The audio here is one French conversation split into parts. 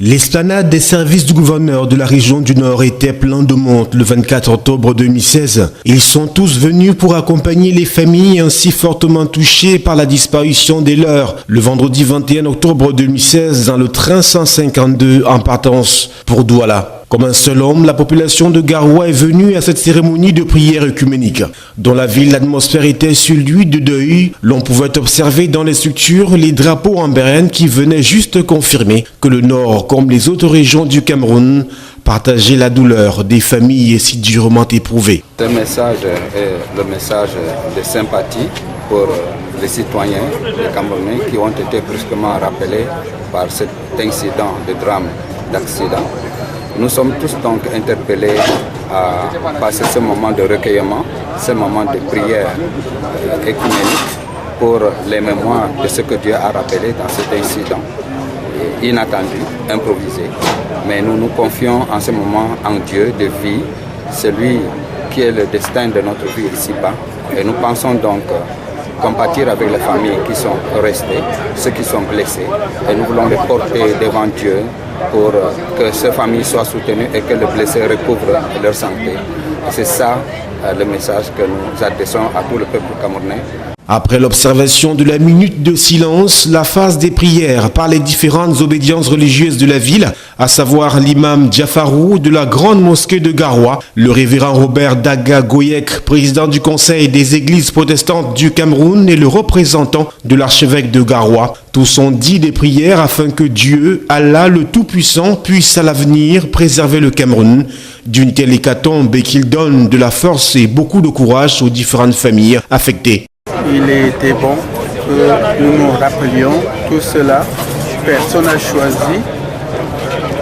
L'esplanade des services du gouverneur de la région du Nord était plein de monde le 24 octobre 2016. Ils sont tous venus pour accompagner les familles ainsi fortement touchées par la disparition des leurs le vendredi 21 octobre 2016 dans le train 152 en partance pour Douala. Comme un seul homme, la population de Garoua est venue à cette cérémonie de prière œcuménique. Dans la ville, l'atmosphère était celui de deuil. L'on pouvait observer dans les structures les drapeaux en bérène qui venaient juste confirmer que le Nord, comme les autres régions du Cameroun, partageait la douleur des familles si durement éprouvées. Ce message est le message de sympathie pour les citoyens, les Camerounais qui ont été brusquement rappelés par cet incident de drame, d'accident. Nous sommes tous donc interpellés à passer ce moment de recueillement, ce moment de prière écuménique pour les mémoires de ce que Dieu a rappelé dans cet incident inattendu, improvisé. Mais nous nous confions en ce moment en Dieu de vie, celui qui est le destin de notre vie ici-bas. Et nous pensons donc compatir avec les familles qui sont restées, ceux qui sont blessés. Et nous voulons les porter devant Dieu pour que ces familles soient soutenues et que les blessés recouvrent leur santé. Et c'est ça le message que nous adressons à tout le peuple camerounais. Après l'observation de la minute de silence, la phase des prières par les différentes obédiences religieuses de la ville, à savoir l'imam Djafarou de la grande mosquée de Garoua, le révérend Robert Daga Goyek, président du conseil des églises protestantes du Cameroun et le représentant de l'archevêque de Garoua. Tous ont dit des prières afin que Dieu, Allah le Tout-Puissant, puisse à l'avenir préserver le Cameroun d'une telle hécatombe et qu'il donne de la force et beaucoup de courage aux différentes familles affectées. Il était bon que nous nous rappelions tout cela. Personne n'a choisi,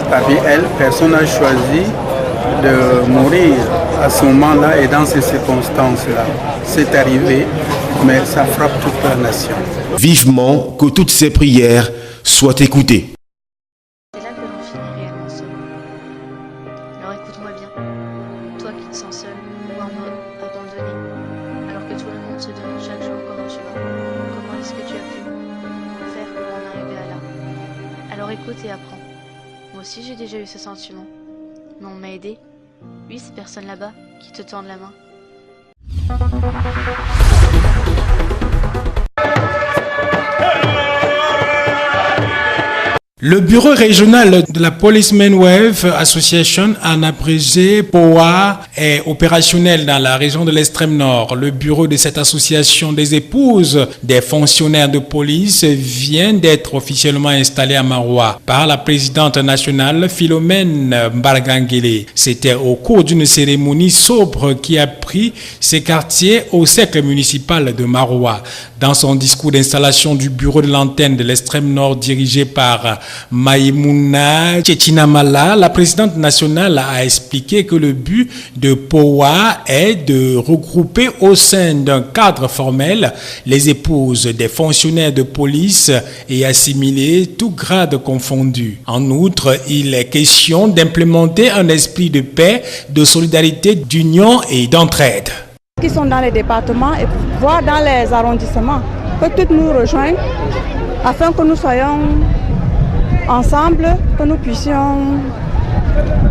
parmi elles, personne n'a choisi de mourir à ce moment-là et dans ces circonstances-là. C'est arrivé, mais ça frappe toute la nation. Vivement que toutes ces prières soient écoutées. C'est là que l'on finit réellement seul. Alors écoute-moi bien, toi qui te sens seul ou en mode abandonné, alors que tout le monde se demande chaque jour comment tu vas, comment est-ce que tu as pu faire pour en arriver à là. Alors écoute et apprends. Moi aussi j'ai déjà eu ce sentiment, mais on m'a aidé. Oui, ces personnes là-bas qui te tendent la main. Le bureau régional de la Policeman Wave Association en abrégé POA est opérationnel dans la région de l'extrême nord. Le bureau de cette association des épouses des fonctionnaires de police vient d'être officiellement installé à Maroua par la présidente nationale Philomène Mbargangele. C'était au cours d'une cérémonie sobre qui a pris ses quartiers au cercle municipal de Maroua. Dans son discours d'installation du bureau de l'antenne de l'extrême nord dirigé par Maïmouna Tchétchinamala, la présidente nationale a expliqué que le but de POA est de regrouper au sein d'un cadre formel les épouses des fonctionnaires de police et assimiler tout grade confondu. En outre, il est question d'implémenter un esprit de paix, de solidarité, d'union et d'entraide. Qui sont dans les départements et voire dans les arrondissements, que toutes nous rejoignent afin que nous soyons ensemble, que nous puissions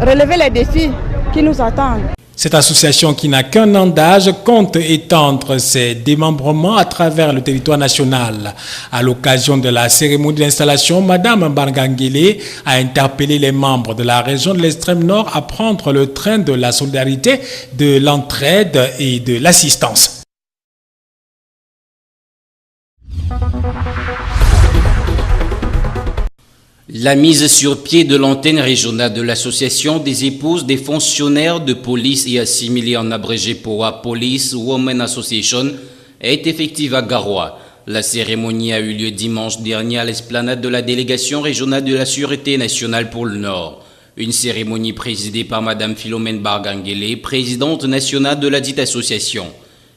relever les défis qui nous attendent. Cette association qui n'a qu'un an d'âge compte étendre ses démembrements à travers le territoire national. À l'occasion de la cérémonie d'installation, Madame Mbargangele a interpellé les membres de la région de l'extrême nord à prendre le train de la solidarité, de l'entraide et de l'assistance. La mise sur pied de l'antenne régionale de l'association des épouses des fonctionnaires de police et assimilés en abrégé POA Police Women Association est effective à Garoua. La cérémonie a eu lieu dimanche dernier à l'esplanade de la délégation régionale de la Sûreté nationale pour le Nord. Une cérémonie présidée par Mme Philomène Mbargangele, présidente nationale de la dite association.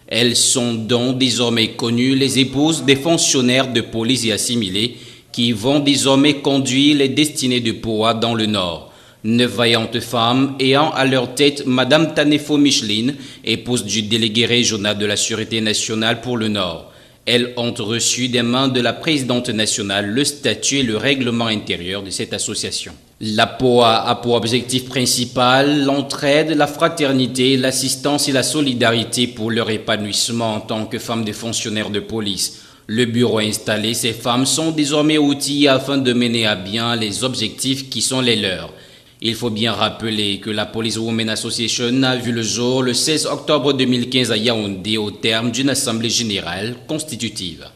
Elles sont donc désormais connues les épouses des fonctionnaires de police et assimilés qui vont désormais conduire les destinées de POA dans le Nord. 9 vaillantes femmes ayant à leur tête Mme Tanefo Micheline, épouse du délégué régional de la Sûreté nationale pour le Nord. Elles ont reçu des mains de la présidente nationale le statut et le règlement intérieur de cette association. La POA a pour objectif principal l'entraide, la fraternité, l'assistance et la solidarité pour leur épanouissement en tant que femmes de fonctionnaires de police. Le bureau installé, ces femmes sont désormais outillées afin de mener à bien les objectifs qui sont les leurs. Il faut bien rappeler que la Police Women Association a vu le jour le 16 octobre 2015 à Yaoundé au terme d'une assemblée générale constitutive.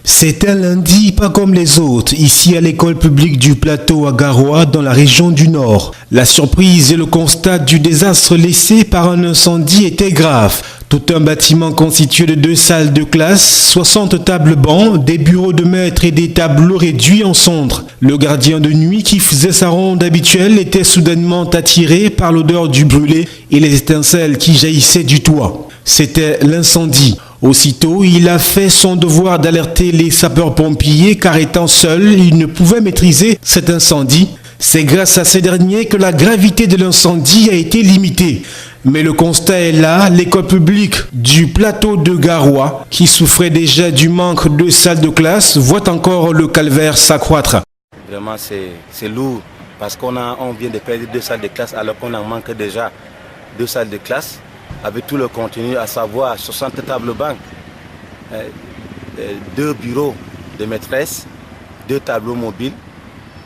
C'est un lundi pas comme les autres, ici à l'école publique du plateau à Garoua, dans la région du Nord. La surprise et le constat du désastre laissé par un incendie étaient graves. Tout un bâtiment constitué de 2 salles de classe, 60 tables bancs, des bureaux de maître et des tableaux réduits en cendres. Le gardien de nuit qui faisait sa ronde habituelle était soudainement attiré par l'odeur du brûlé et les étincelles qui jaillissaient du toit. C'était l'incendie. Aussitôt, il a fait son devoir d'alerter les sapeurs-pompiers car étant seul, il ne pouvait maîtriser cet incendie. C'est grâce à ces derniers que la gravité de l'incendie a été limitée. Mais le constat est là, l'école publique du plateau de Garoua, qui souffrait déjà du manque de salles de classe, voit encore le calvaire s'accroître. Vraiment, c'est lourd parce qu'on vient de perdre 2 salles de classe alors qu'on en manque déjà 2 salles de classe. Avec tout le contenu, à savoir 60 tables bancs, 2 bureaux de maîtresse, 2 tableaux mobiles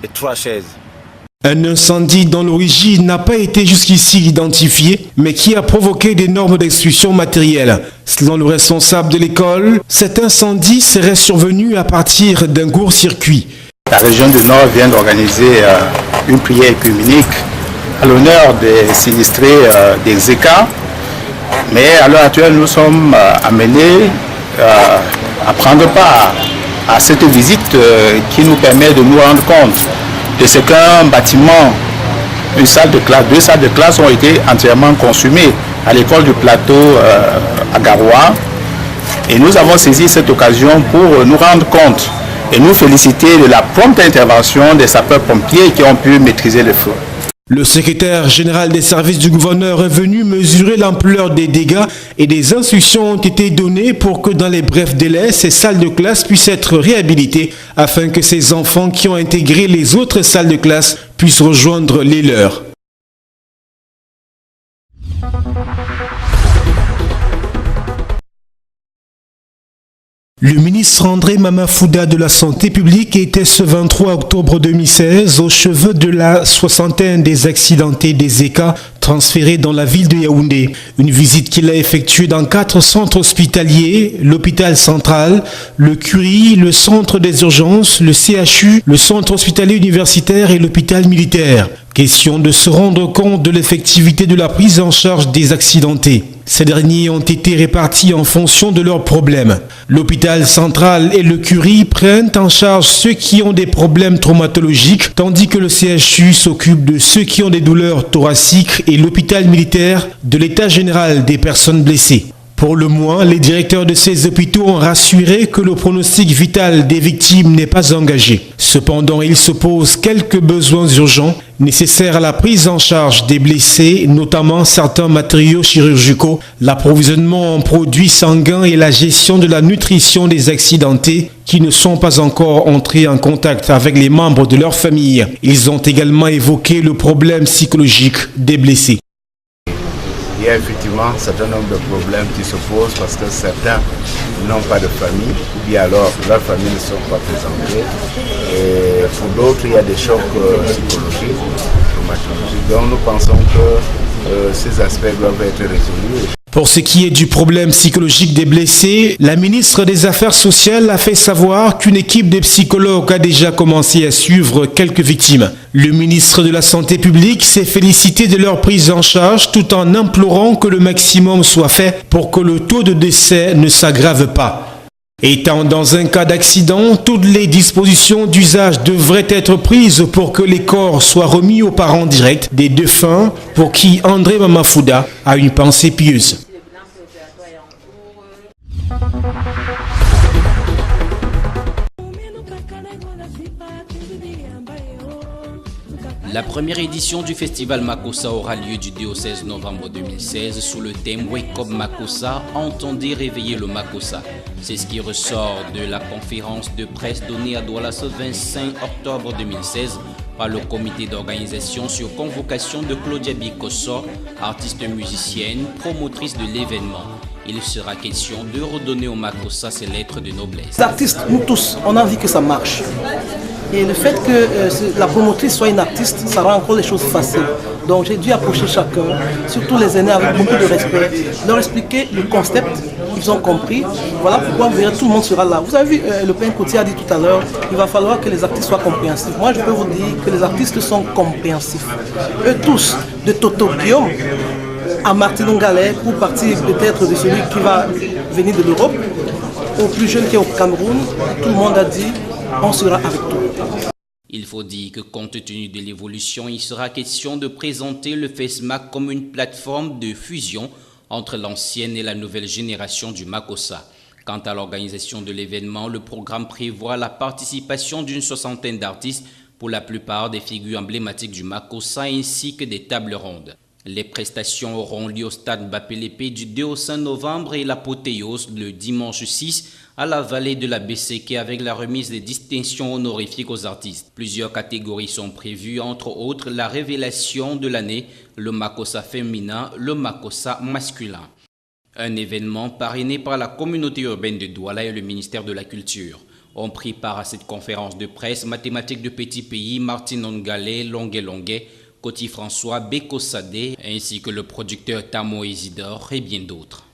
et 3 chaises. Un incendie dont l'origine n'a pas été jusqu'ici identifiée, mais qui a provoqué d'énormes destructions matérielles. Selon le responsable de l'école, cet incendie serait survenu à partir d'un court-circuit. La région du Nord vient d'organiser une prière œcuménique à l'honneur des sinistrés des ECA. Mais à l'heure actuelle, nous sommes amenés à prendre part à cette visite qui nous permet de nous rendre compte de ce qu'un bâtiment, une salle de classe, 2 salles de classe ont été entièrement consumées à l'école du plateau à Garoua. Et nous avons saisi cette occasion pour nous rendre compte et nous féliciter de la prompte intervention des sapeurs-pompiers qui ont pu maîtriser le feu. Le secrétaire général des services du gouverneur est venu mesurer l'ampleur des dégâts et des instructions ont été données pour que dans les brefs délais, ces salles de classe puissent être réhabilitées afin que ces enfants qui ont intégré les autres salles de classe puissent rejoindre les leurs. Le ministre André Mamafouda de la Santé publique était ce 23 octobre 2016 au chevet de la soixantaine des accidentés des ECA transférés dans la ville de Yaoundé. Une visite qu'il a effectuée dans 4 centres hospitaliers, l'hôpital central, le Curie, le centre des urgences, le CHU, le centre hospitalier universitaire et l'hôpital militaire. Question de se rendre compte de l'effectivité de la prise en charge des accidentés. Ces derniers ont été répartis en fonction de leurs problèmes. L'hôpital central et le Curie prennent en charge ceux qui ont des problèmes traumatologiques, tandis que le CHU s'occupe de ceux qui ont des douleurs thoraciques et l'hôpital militaire de l'état général des personnes blessées. Pour le moins, les directeurs de ces hôpitaux ont rassuré que le pronostic vital des victimes n'est pas engagé. Cependant, il se pose quelques besoins urgents nécessaires à la prise en charge des blessés, notamment certains matériaux chirurgicaux, l'approvisionnement en produits sanguins et la gestion de la nutrition des accidentés qui ne sont pas encore entrés en contact avec les membres de leur famille. Ils ont également évoqué le problème psychologique des blessés. Il y a effectivement un certain nombre de problèmes qui se posent parce que certains n'ont pas de famille ou bien alors leurs familles ne sont pas présentées. Et pour d'autres, il y a des chocs psychologiques, traumatologiques. Donc nous pensons que ces aspects doivent être résolus. Pour ce qui est du problème psychologique des blessés, la ministre des Affaires sociales a fait savoir qu'une équipe de psychologues a déjà commencé à suivre quelques victimes. Le ministre de la Santé publique s'est félicité de leur prise en charge tout en implorant que le maximum soit fait pour que le taux de décès ne s'aggrave pas. Étant dans un cas d'accident, toutes les dispositions d'usage devraient être prises pour que les corps soient remis aux parents directs des défunts pour qui André Mamafouda a une pensée pieuse. La première édition du festival Makossa aura lieu du 2 au 16 novembre 2016 sous le thème Wake Up Makossa, entendez réveiller le Makossa. C'est ce qui ressort de la conférence de presse donnée à Douala ce 25 octobre 2016 par le comité d'organisation sur convocation de Claudia Bikosso, artiste musicienne, promotrice de l'événement. Il sera question de redonner au Makossa ses lettres de noblesse. Les artistes, nous tous, on a envie que ça marche. Et le fait que la promotrice soit une artiste, ça rend encore les choses faciles. Donc j'ai dû approcher chacun, surtout les aînés, avec beaucoup de respect, leur expliquer le concept, ils ont compris. Voilà pourquoi vous verrez, tout le monde sera là. Vous avez vu, le père Coutier a dit tout à l'heure, il va falloir que les artistes soient compréhensifs. Moi je peux vous dire que les artistes sont compréhensifs. Eux tous, de Toto Guillaume à Martin Ongalais, pour partir peut-être de celui qui va venir de l'Europe, au plus jeune qui est au Cameroun, tout le monde a dit on sera avec toi. Il faut dire que compte tenu de l'évolution, il sera question de présenter le FESMAC comme une plateforme de fusion entre l'ancienne et la nouvelle génération du Makossa. Quant à l'organisation de l'événement, le programme prévoit la participation d'une 60aine d'artistes, pour la plupart des figures emblématiques du Makossa ainsi que des tables rondes. Les prestations auront lieu au stade Bapélepé du 2 au 5 novembre et l'apothéose le dimanche 6 à la vallée de la Besséké avec la remise des distinctions honorifiques aux artistes. Plusieurs catégories sont prévues, entre autres la révélation de l'année, le Makossa féminin, le Makossa masculin. Un événement parrainé par la communauté urbaine de Douala et le ministère de la Culture. Ont pris part à cette conférence de presse mathématiques de petits pays, Martin Ongalais, Longuet, Coty François, Beko Sadé, ainsi que le producteur Tamo Isidore et bien d'autres.